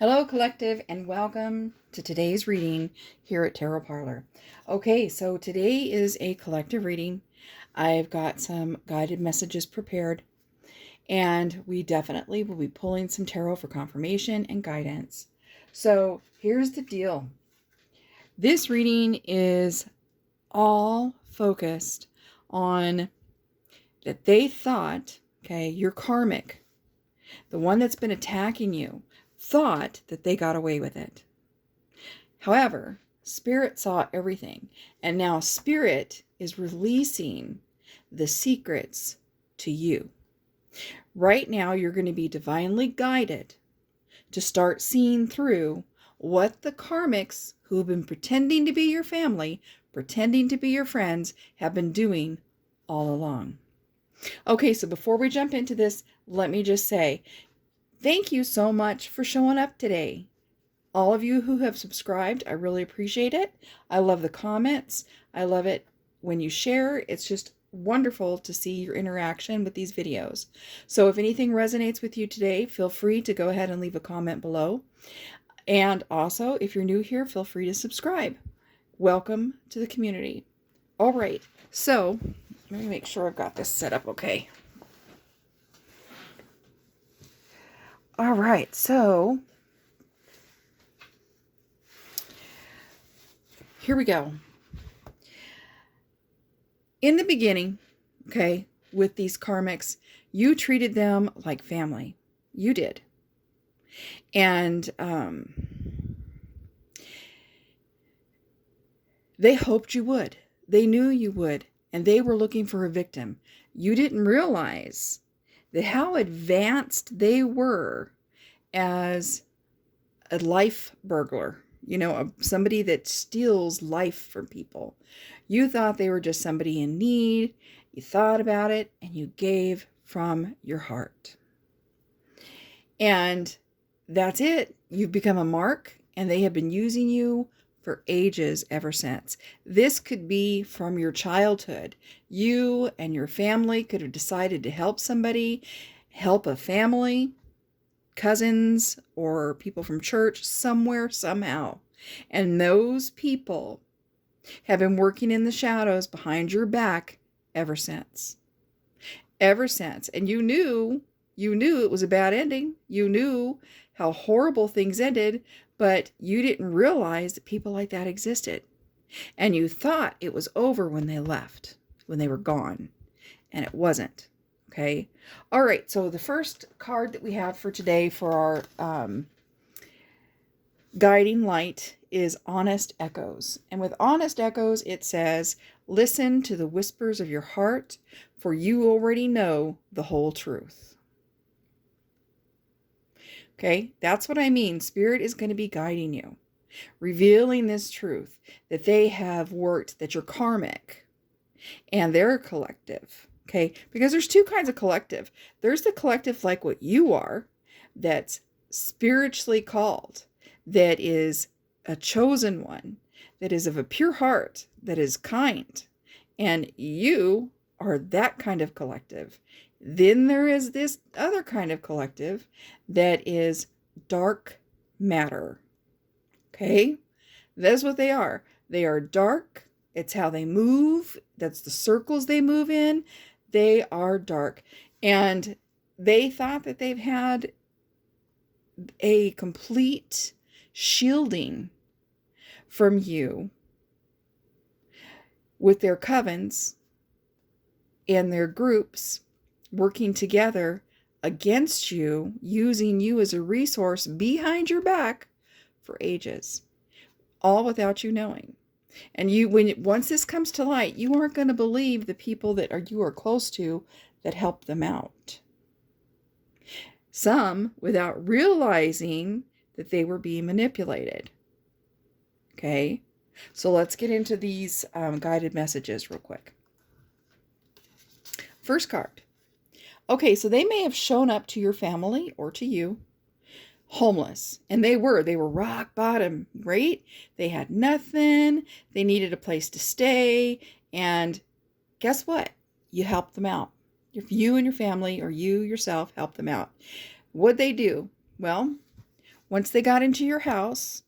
Hello, collective, and welcome to today's reading here at Tarot Parlor. Okay, so today is a collective reading. I've got some guided messages prepared, and we definitely will be pulling some tarot for confirmation and guidance. So here's the deal. This reading is all focused on that they thought, okay, your karmic, the one that's been attacking you, thought that they got away with it. However, Spirit saw everything, and now Spirit is releasing the secrets to you. Right now, you're going to be divinely guided to start seeing through what the karmics who have been pretending to be your family, pretending to be your friends, have been doing all along. Okay, so before we jump into this, let me just say, thank you so much for showing up today. All of you who have subscribed, I really appreciate it. I love the comments. I love it when you share. It's just wonderful to see your interaction with these videos. So if anything resonates with you today, feel free to go ahead and leave a comment below. And also, if you're new here, feel free to subscribe. Welcome to the community. All right, so let me make sure I've got this set up okay. All right, so here we go. In the beginning, okay, with these karmics, you treated them like family. You did. And they hoped you would. They knew you would. And they were looking for a victim. You didn't realize that how advanced they were as a life burglar, somebody that steals life from people. You thought they were just somebody in need. You thought about it and you gave from your heart. And that's it. You've become a mark, and they have been using you for ages ever since. This could be from your childhood. You and your family could have decided to help somebody, help a family, cousins, or people from church somewhere, somehow. And those people have been working in the shadows behind your back ever since. Ever since. And you knew it was a bad ending. You knew how horrible things ended, but you didn't realize that people like that existed. And you thought it was over when they left, when they were gone. And it wasn't. Okay. All right. So the first card that we have for today for our guiding light is Honest Echoes. And with Honest Echoes, it says, listen to the whispers of your heart, for you already know the whole truth. Okay, that's what I mean. Spirit is going to be guiding you, revealing this truth that they have worked, that you're karmic and they're collective. Okay, because there's two kinds of collective. There's the collective like what you are, that's spiritually called, that is a chosen one, that is of a pure heart, that is kind. And you are that kind of collective. Then there is this other kind of collective that is dark matter. Okay? That's what they are. They are dark. It's how they move. That's the circles they move in. They are dark. And they thought that they've had a complete shielding from you with their covens and their groups working together against you, using you as a resource behind your back for ages, all without you knowing. And once this comes to light, you aren't going to believe the people that you are close to that help them out. Some without realizing that they were being manipulated. Okay, so let's get into these guided messages real quick. First card. Okay, so they may have shown up to your family or to you homeless, and they were rock bottom, right? They had nothing. They needed a place to stay, and guess what? You helped them out. If you and your family or you yourself helped them out. What'd they do? Well, once they got into your house,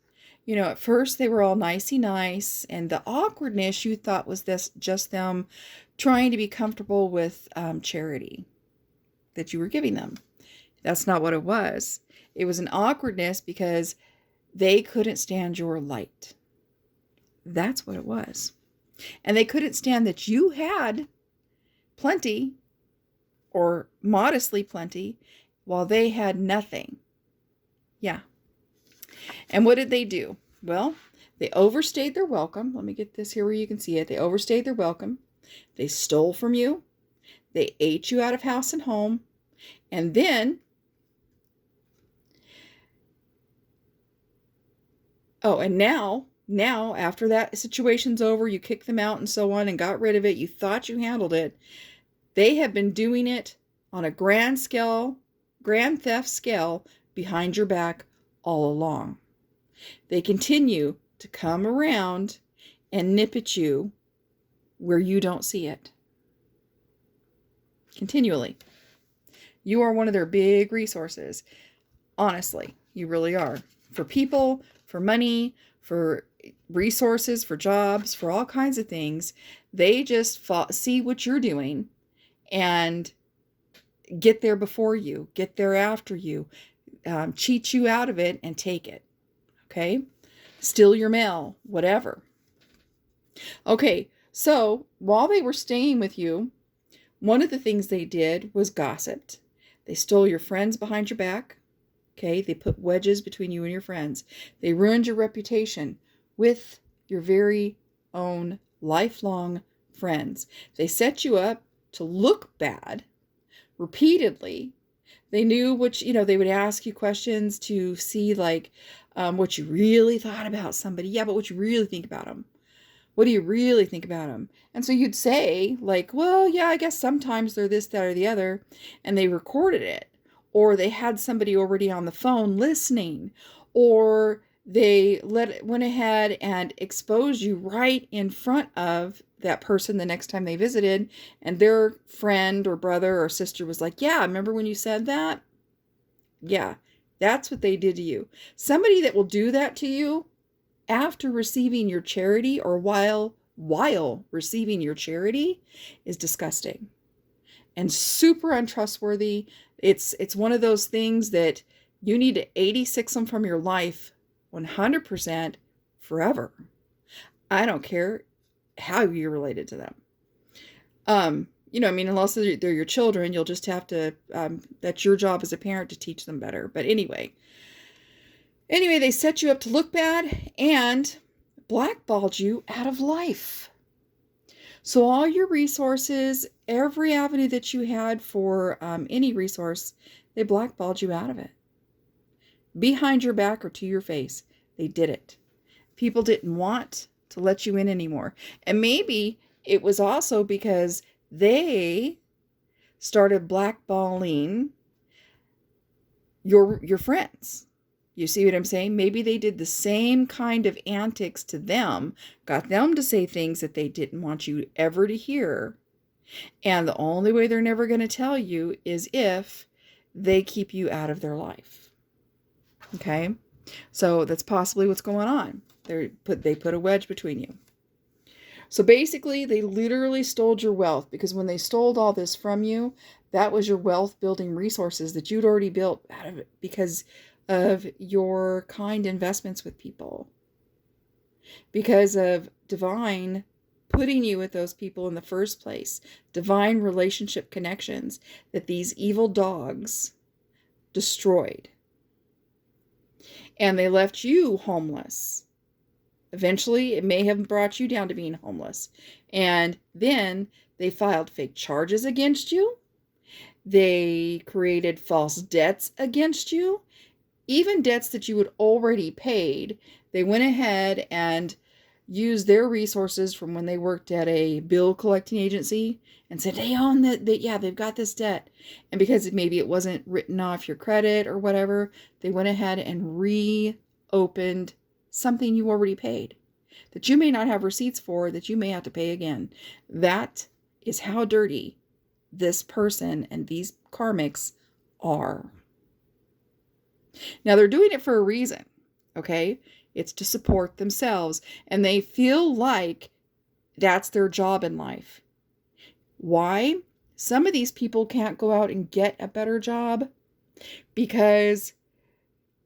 at first they were all nicey nice, and the awkwardness you thought was this just them trying to be comfortable with charity that you were giving them. That's not what it was. It was an awkwardness because they couldn't stand your light. That's what it was. And they couldn't stand that you had plenty or modestly plenty while they had nothing. Yeah. And what did they do? Well, they overstayed their welcome. Let me get this here where you can see it. They overstayed their welcome. They stole from you. They ate you out of house and home. And then, and now after that situation's over, you kicked them out and so on and got rid of it. You thought you handled it. They have been doing it on a grand theft scale behind your back all along. They continue to come around and nip at you where you don't see it. Continually. You are one of their big resources. Honestly, you really are. For people, for money, for resources, for jobs, for all kinds of things. They just see what you're doing and get there before you, get there after you, cheat you out of it and take it. Okay? Steal your mail, whatever. Okay, so while they were staying with you, one of the things they did was gossiped. They stole your friends behind your back. Okay, they put wedges between you and your friends. They ruined your reputation with your very own lifelong friends. They set you up to look bad repeatedly. They knew which, they would ask you questions to see what you really thought about somebody. Yeah, but what you really think about them. What do you really think about them? And so you'd say well, yeah, I guess sometimes they're this, that, or the other. And they recorded it. Or they had somebody already on the phone listening. Or they went ahead and exposed you right in front of that person the next time they visited. And their friend or brother or sister was like, yeah, remember when you said that? Yeah, that's what they did to you. Somebody that will do that to you after receiving your charity or while receiving your charity is disgusting and super untrustworthy. It's one of those things that you need to 86 them from your life 100% forever. I don't care how you're related to them. Unless they're your children, you'll just have to, that's your job as a parent to teach them better. But anyway, they set you up to look bad and blackballed you out of life. So all your resources, every avenue that you had for any resource, they blackballed you out of it. Behind your back or to your face, they did it. People didn't want to let you in anymore. And maybe it was also because they started blackballing your friends. You see what I'm saying? Maybe they did the same kind of antics to them, got them to say things that they didn't want you ever to hear. And the only way they're never going to tell you is if they keep you out of their life. Okay? So that's possibly what's going on. They put a wedge between you. So basically, they literally stole your wealth, because when they stole all this from you, that was your wealth building resources that you'd already built out of it because of your kind investments with people, because of divine putting you with those people in the first place, divine relationship connections that these evil dogs destroyed. And they left you homeless. Eventually, it may have brought you down to being homeless. And then they filed fake charges against you. They created false debts against you. Even debts that you had already paid, they went ahead and used their resources from when they worked at a bill collecting agency and said, they own that, yeah, they've got this debt. And because maybe it wasn't written off your credit or whatever, they went ahead and reopened something you already paid that you may not have receipts for, that you may have to pay again. That is how dirty this person and these karmics are. Now, they're doing it for a reason, okay? It's to support themselves, and they feel like that's their job in life. Why? Some of these people can't go out and get a better job because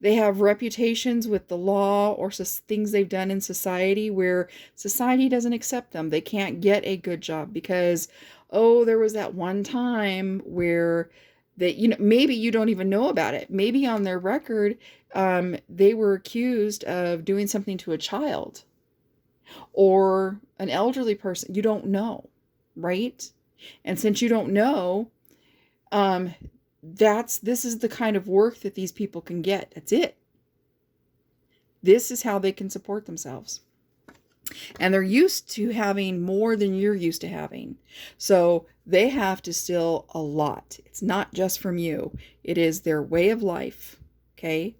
they have reputations with the law or things they've done in society where society doesn't accept them. They can't get a good job because, oh, there was that one time where that, maybe you don't even know about it. Maybe on their record, they were accused of doing something to a child or an elderly person. You don't know, right? And since you don't know, this is the kind of work that these people can get. That's it. This is how they can support themselves. And they're used to having more than you're used to having. So they have to steal a lot. It's not just from you. It is their way of life. Okay?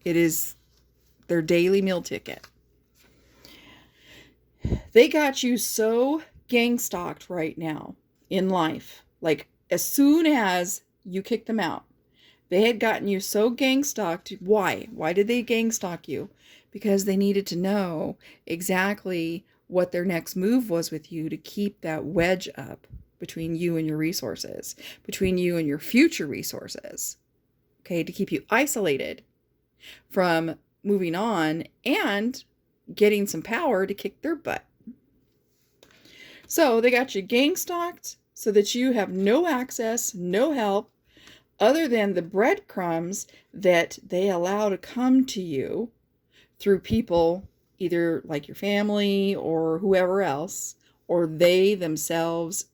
It is their daily meal ticket. They got you so gang-stalked right now in life. Like, as soon as you kicked them out, they had gotten you so gang-stalked. Why? Why did they gang-stalk you? Because they needed to know exactly what their next move was with you to keep that wedge up between you and your resources, between you and your future resources. Okay, to keep you isolated from moving on and getting some power to kick their butt. So they got you gang-stalked so that you have no access, no help, other than the breadcrumbs that they allow to come to you through people, either like your family or whoever else, or they themselves,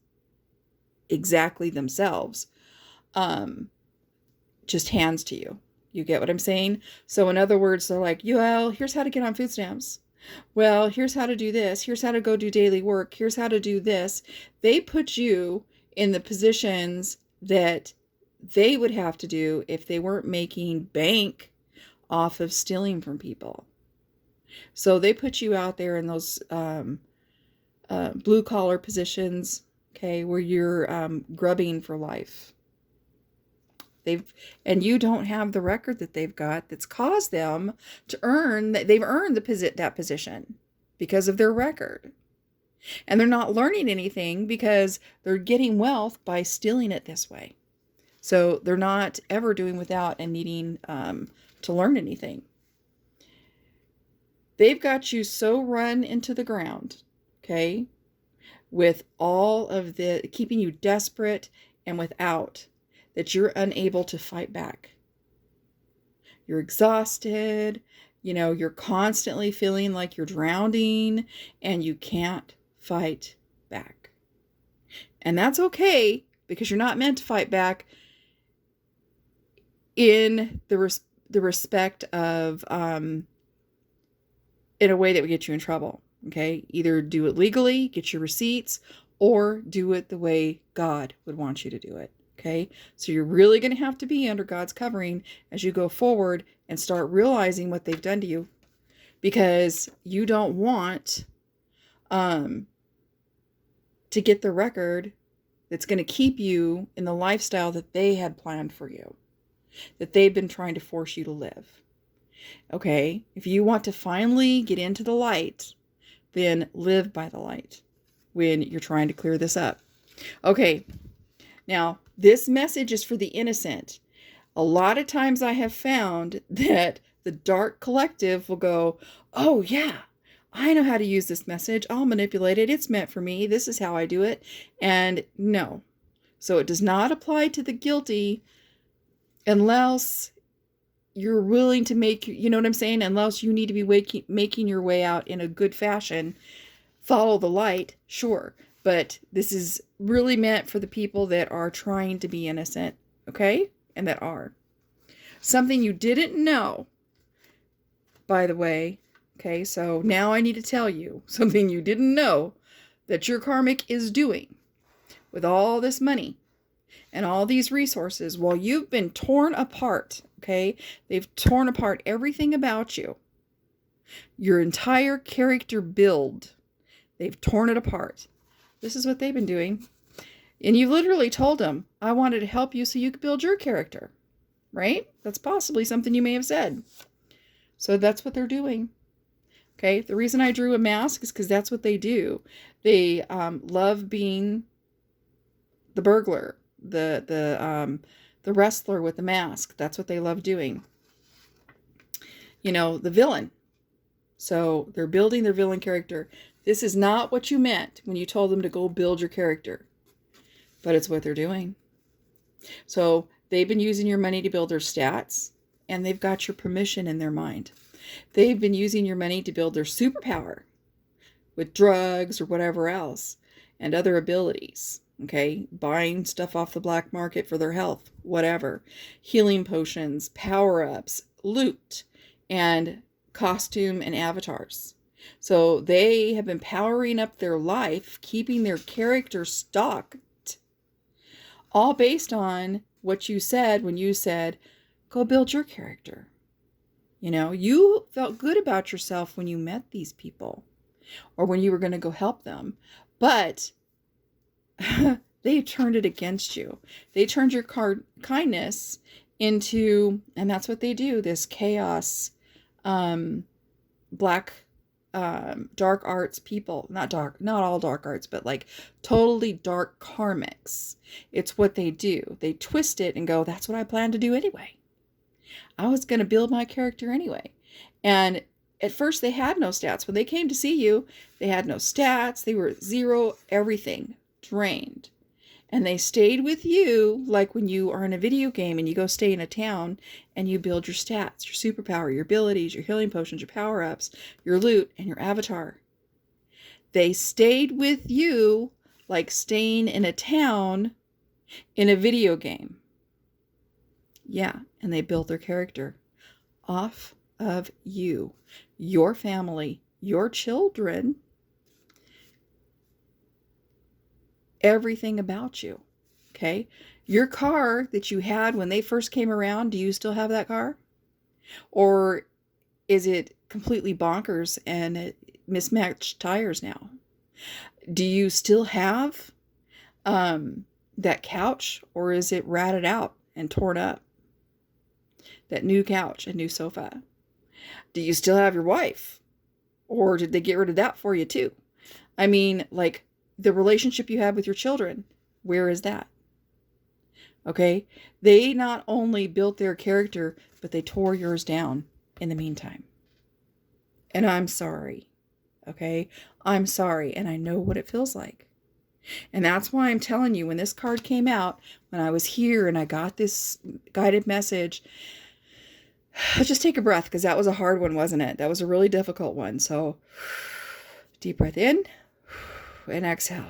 exactly themselves, just hands to you. You get what I'm saying? So in other words, they're like, well, here's how to get on food stamps. Well, here's how to do this. Here's how to go do daily work. Here's how to do this. They put you in the positions that they would have to do if they weren't making bank off of stealing from people. So they put you out there in those blue collar positions, okay, where you're grubbing for life. And you don't have the record that they've got that's caused them to earn that. They've earned that position because of their record. And they're not learning anything because they're getting wealth by stealing it this way. So they're not ever doing without and needing to learn anything. They've got you so run into the ground, okay, with all of the keeping you desperate and without, that you're unable to fight back. You're exhausted, you're constantly feeling like you're drowning and you can't fight back. And that's okay because you're not meant to fight back in the respect of in a way that would get you in trouble. Okay, either do it legally, get your receipts, or do it the way God would want you to do it. Okay, so you're really going to have to be under God's covering as you go forward and start realizing what they've done to you, because you don't want to get the record that's going to keep you in the lifestyle that they had planned for you, that they've been trying to force you to live. Okay, if you want to finally get into the light, then live by the light when you're trying to clear this up. Okay, now this message is for the innocent. A lot of times I have found that the dark collective will go, oh yeah, I know how to use this message. I'll manipulate it. It's meant for me. This is how I do it. And no. So it does not apply to the guilty unless you're willing to make, you know what I'm saying? Unless you need to be making your way out in a good fashion. Follow the light, sure. But this is really meant for the people that are trying to be innocent, okay? And that are. Something you didn't know, by the way, okay? So now I need to tell you something you didn't know that your karmic is doing with all this money and all these resources while you've been torn apart, okay? They've torn apart everything about you. Your entire character build. They've torn it apart. This is what they've been doing. And you literally told them, I wanted to help you so you could build your character. right? That's possibly something you may have said. So that's what they're doing. Okay, the reason I drew a mask is because that's what they do. They love being the burglar, the wrestler with the mask. That's what they love doing. You know, the villain. So they're building their villain character. This is not what you meant when you told them to go build your character, but it's what they're doing. So they've been using your money to build their stats, and they've got your permission in their mind. They've been using your money to build their superpower with drugs or whatever else and other abilities. Okay, buying stuff off the black market for their health, whatever. Healing potions, power-ups, loot, and costume and avatars. So they have been powering up their life, keeping their character stocked, all based on what you said when you said, go build your character. You know, you felt good about yourself when you met these people or when you were going to go help them. But they turned it against you. They turned your kindness into, and that's what they do, this chaos, black, dark arts people. Not all dark arts, but like totally dark karmics. It's what they do. They twist it and go, that's what I planned to do anyway. I was going to build my character anyway. And at first they had no stats. When they came to see you, they had no stats. They were zero, everything drained. And they stayed with you like when you are in a video game and you go stay in a town and you build your stats, your superpower, your abilities, your healing potions, your power-ups, your loot, and your avatar. They stayed with you like staying in a town in a video game. Yeah, and they built their character off of you, your family, your children, everything about you. Okay? Your car that you had when they first came around, do you still have that car? Or is it completely bonkers and mismatched tires now? Do you still have that couch, or is it ratted out and torn up? That new couch and new sofa. Do you still have your wife? Or did they get rid of that for you too? I mean, like the relationship you have with your children, where is that? Okay? They not only built their character, but they tore yours down in the meantime. And I'm sorry. Okay? I'm sorry, and I know what it feels like. And that's why I'm telling you, when this card came out, when I was here and I got this guided message, just take a breath, because that was a hard one, wasn't it? That was a really difficult one. So deep breath in and exhale.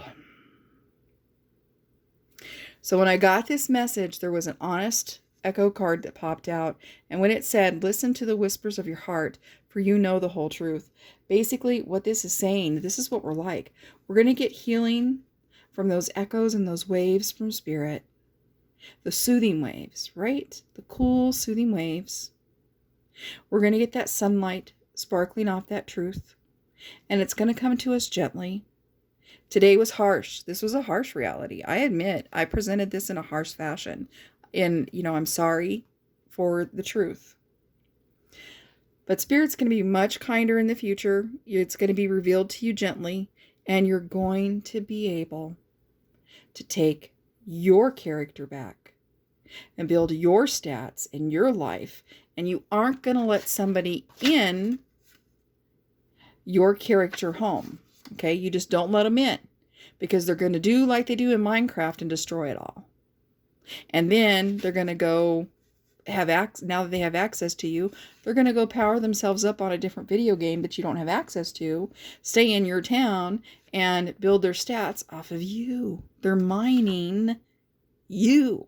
So when I got this message, there was an honest echo card that popped out. And when it said, listen to the whispers of your heart, for you know the whole truth. Basically, what this is saying, this is what we're like. We're going to get healing from those echoes and those waves from spirit. The soothing waves, right? The cool, soothing waves. We're going to get that sunlight sparkling off that truth. And it's going to come to us gently. Today was harsh. This was a harsh reality. I admit I presented this in a harsh fashion. And, I'm sorry for the truth. But Spirit's going to be much kinder in the future. It's going to be revealed to you gently. And you're going to be able to take your character back and build your stats in your life. And you aren't going to let somebody in your character home. Okay? You just don't let them in. Because they're going to do like they do in Minecraft and destroy it all. And then they're going to go now that they have access to you, they're going to go power themselves up on a different video game that you don't have access to, stay in your town, and build their stats off of you. They're mining you.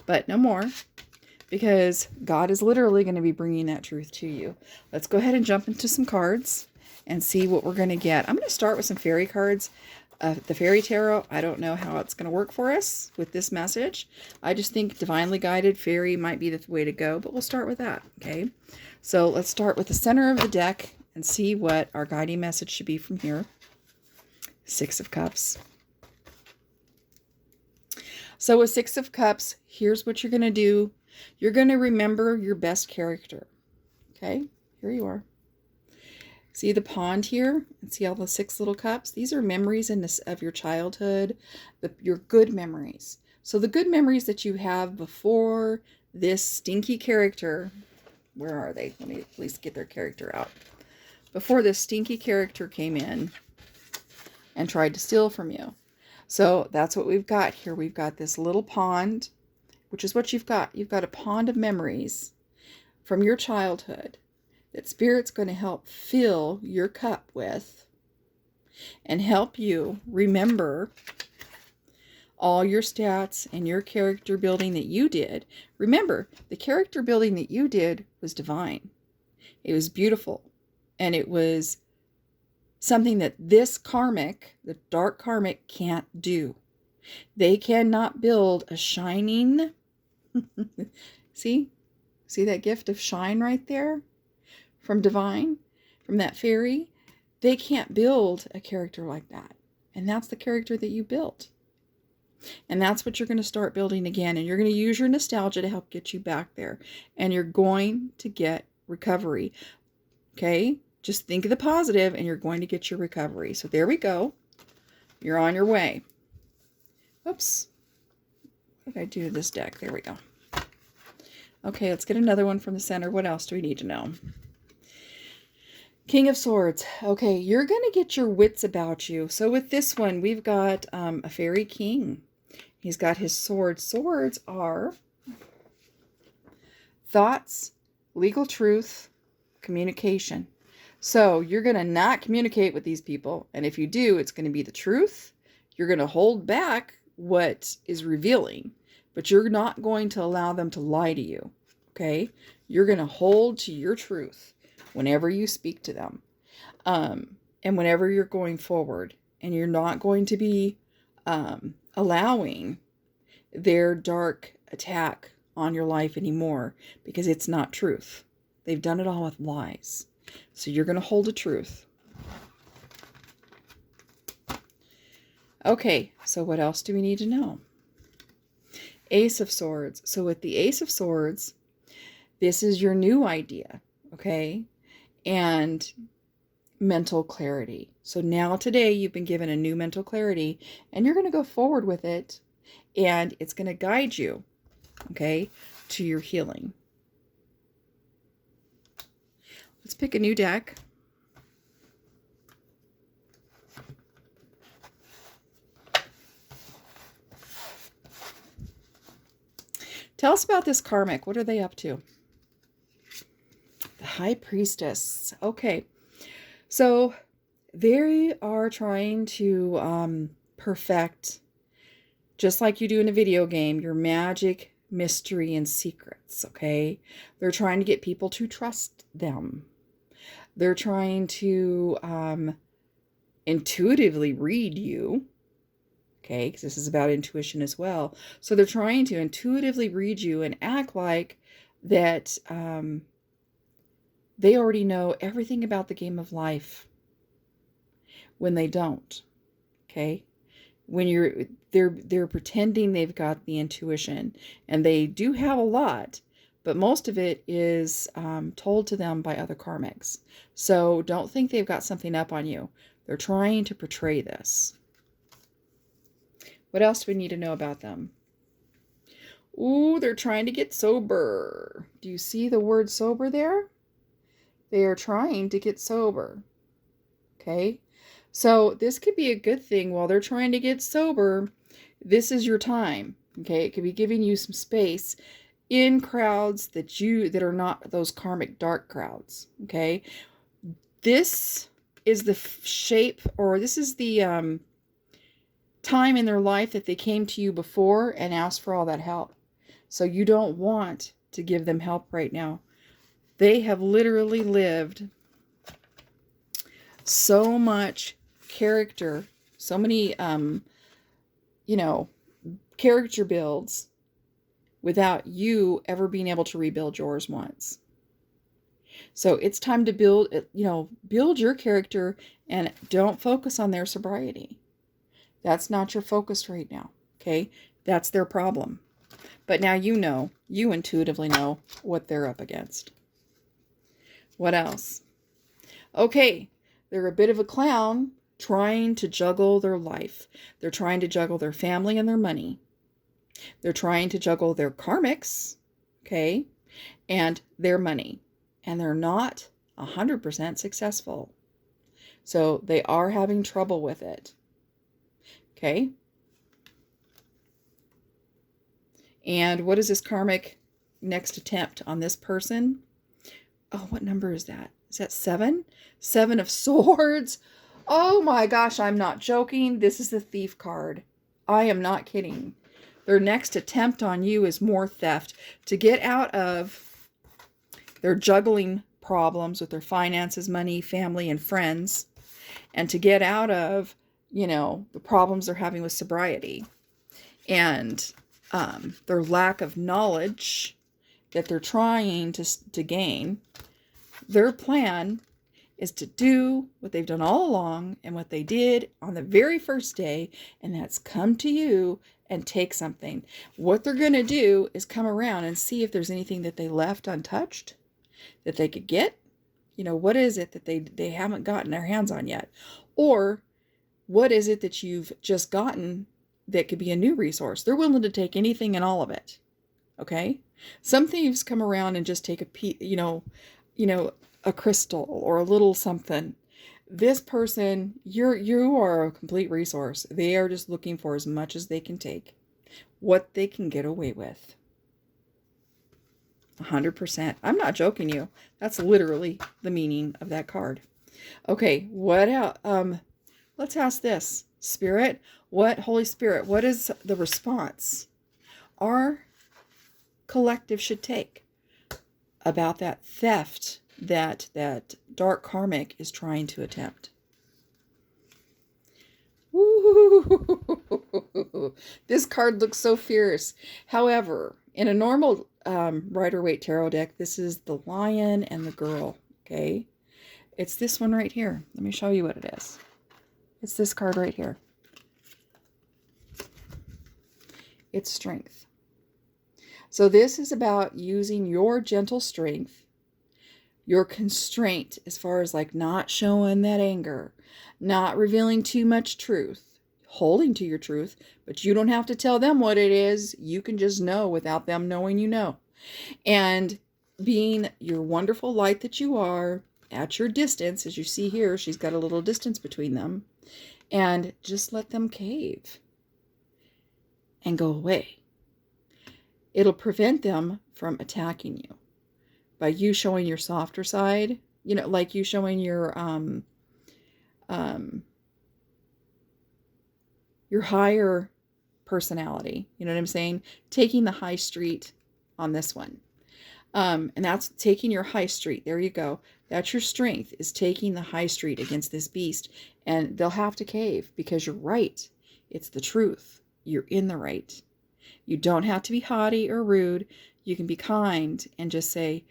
But no more, because God is literally going to be bringing that truth to you. Let's go ahead and jump into some cards and see what we're going to get. I'm going to start with some fairy cards. The fairy tarot, I don't know how it's going to work for us with this message. I just think divinely guided fairy might be the way to go, but we'll start with that, okay? So let's start with the center of the deck and see what our guiding message should be from here. Six of Cups. So with Six of Cups, here's what you're going to do. You're going to remember your best character. Okay, here you are. See the pond here? And see all the 6 little cups? These are memories of your childhood, your good memories. So the good memories that you have before this stinky character, where are they? Let me at least get their character out. Before this stinky character came in and tried to steal from you. So that's what we've got here. We've got this little pond, which is what you've got. You've got a pond of memories from your childhood that Spirit's going to help fill your cup with and help you remember all your stats and your character building that you did. Remember, the character building that you did was divine. It was beautiful. And it was something that this karmic, the dark karmic, can't do. They cannot build a shining... See that gift of shine right there? From divine, from that fairy? They can't build a character like that. And that's the character that you built. And that's what you're going to start building again. And you're going to use your nostalgia to help get you back there. And you're going to get recovery. Okay? Just think of the positive and you're going to get your recovery. So there we go. You're on your way. Oops. What did I do to this deck? There we go. Okay, let's get another one from the center. What else do we need to know? King of Swords. Okay, you're going to get your wits about you. So with this one, we've got a fairy king. He's got his swords. Swords are thoughts, legal truth, communication. So you're going to not communicate with these people. And if you do, it's going to be the truth. You're going to hold back what is revealing, but you're not going to allow them to lie to you. Okay? You're going to hold to your truth whenever you speak to them. And whenever you're going forward. And you're not going to be allowing their dark attack on your life anymore, because it's not truth. They've done it all with lies. So you're going to hold a truth. Okay, so what else do we need to know? Ace of Swords. So with the Ace of Swords, this is your new idea, okay? And mental clarity. So now today you've been given a new mental clarity and you're going to go forward with it and it's going to guide you, okay, to your healing. Let's pick a new deck. Tell us about this karmic. What are they up to? The High Priestess. Okay. So they are trying to perfect, just like you do in a video game, your magic, mystery, and secrets. Okay. They're trying to get people to trust them. They're trying to intuitively read you. Okay, because this is about intuition as well. So they're trying to intuitively read you and act like that they already know everything about the game of life when they don't. Okay, when they're pretending they've got the intuition, and they do have a lot, but most of it is told to them by other karmics. So don't think they've got something up on you. They're trying to portray this. What else do we need to know about them? Ooh, they're trying to get sober. Do you see the word sober there? They are trying to get sober. Okay? So this could be a good thing while they're trying to get sober. This is your time. Okay? It could be giving you some space in crowds that are not those karmic dark crowds. Okay? This is the shape, or this is the time in their life that they came to you before and asked for all that help. So you don't want to give them help right now. They have literally lived so much character, so many, character builds without you ever being able to rebuild yours once. So it's time to build your character and don't focus on their sobriety. That's not your focus right now, okay? That's their problem. But now you know, you intuitively know what they're up against. What else? Okay, they're a bit of a clown trying to juggle their life. They're trying to juggle their family and their money. They're trying to juggle their karmics, okay, and their money. And they're not 100% successful. So they are having trouble with it. Okay. And what is this karmic next attempt on this person? Oh, what number is that? Is that 7? 7 of Swords. Oh my gosh, I'm not joking. This is the Thief card. I am not kidding. Their next attempt on you is more theft. To get out of their juggling problems with their finances, money, family, and friends. And to get out of, the problems they're having with sobriety. And their lack of knowledge that they're trying to gain. Their plan is to do what they've done all along and what they did on the very first day, and that's come to you and take something. What they're going to do is come around and see if there's anything that they left untouched that they could get. What is it that they haven't gotten their hands on yet? Or what is it that you've just gotten that could be a new resource? They're willing to take anything and all of it. Okay? Some thieves come around and just take a piece, a crystal or a little something. This person, you are a complete resource. They are just looking for as much as they can take, what they can get away with. 100%. I'm not joking you. That's literally the meaning of that card. Okay, what else? Let's ask this. Spirit, Holy Spirit, what is the response our collective should take about that theft that dark karmic is trying to attempt? Woo! This card looks so fierce. However, in a normal Rider-Waite tarot deck, this is the lion and the girl. Okay, it's this one right here. Let me show you what it is. It's this card right here. It's strength. So this is about using your gentle strength, your constraint as far as like not showing that anger, not revealing too much truth, holding to your truth, but you don't have to tell them what it is. You can just know without them knowing you know. And being your wonderful light that you are at your distance, as you see here, she's got a little distance between them, and just let them cave and go away. It'll prevent them from attacking you by you showing your softer side, like you showing your higher personality. You know what I'm saying? Taking the high street on this one. And that's taking your high street. There you go. That's your strength, is taking the high street against this beast. And they'll have to cave because you're right. It's the truth. You're in the right. You don't have to be haughty or rude. You can be kind and just say,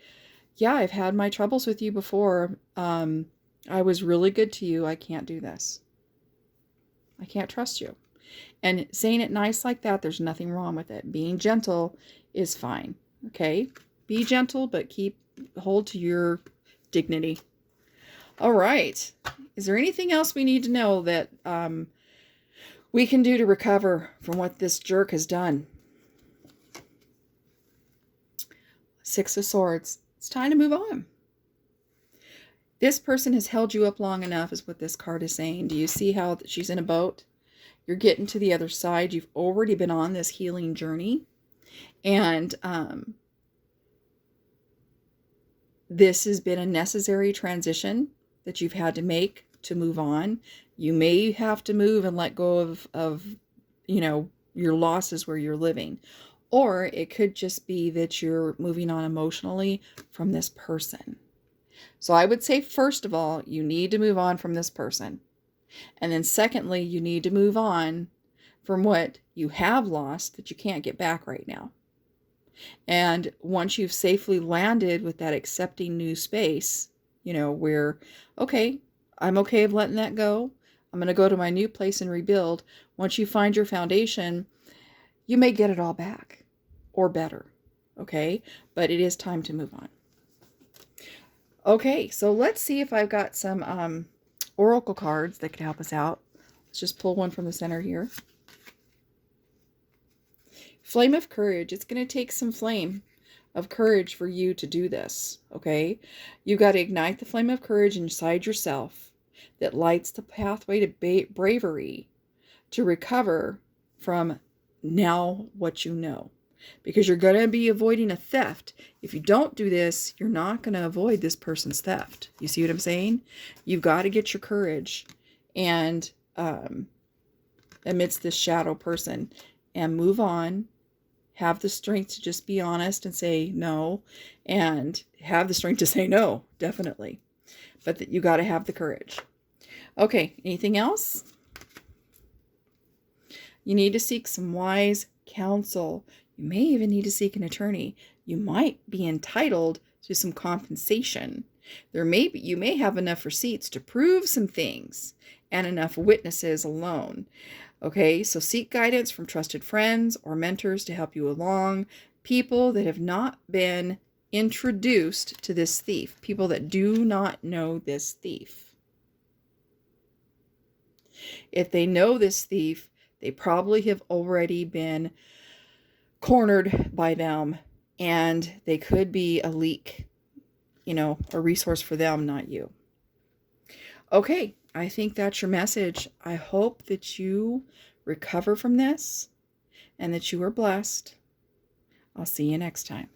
yeah, I've had my troubles with you before. I was really good to you. I can't do this. I can't trust you. And saying it nice like that, there's nothing wrong with it. Being gentle is fine. Okay? Be gentle, but hold to your dignity. All right. Is there anything else we need to know that we can do to recover from what this jerk has done? 6 of Swords. It's time to move on. This person has held you up long enough, is what this card is saying. Do you see how she's in a boat? You're getting to the other side. You've already been on this healing journey. And this has been a necessary transition that you've had to make to move on. You may have to move and let go of your losses where you're living. Or it could just be that you're moving on emotionally from this person. So I would say, first of all, you need to move on from this person. And then secondly, you need to move on from what you have lost that you can't get back right now. And once you've safely landed with that accepting new space, where, okay, I'm okay with letting that go. I'm going to go to my new place and rebuild. Once you find your foundation, you may get it all back or better. Okay, but it is time to move on. Okay, so let's see if I've got some oracle cards that could help us out. Let's just pull one from the center here. Flame of courage. It's going to take some flame of courage for you to do this, okay? You've got to ignite the flame of courage inside yourself that lights the pathway to bravery to recover from now what you know. Because you're going to be avoiding a theft. If you don't do this, you're not going to avoid this person's theft. You see what I'm saying? You've got to get your courage and amidst this shadow person and move on. Have the strength to just be honest and say no, and have the strength to say no, definitely. But that you got to have the courage. Okay, anything else? You need to seek some wise counsel. You may even need to seek an attorney. You might be entitled to some compensation. You may have enough receipts to prove some things and enough witnesses alone. Okay, so seek guidance from trusted friends or mentors to help you along. People that have not been introduced to this thief. People that do not know this thief. If they know this thief, they probably have already been cornered by them, and they could be a leak, a resource for them, not you. Okay, I think that's your message. I hope that you recover from this and that you are blessed. I'll see you next time.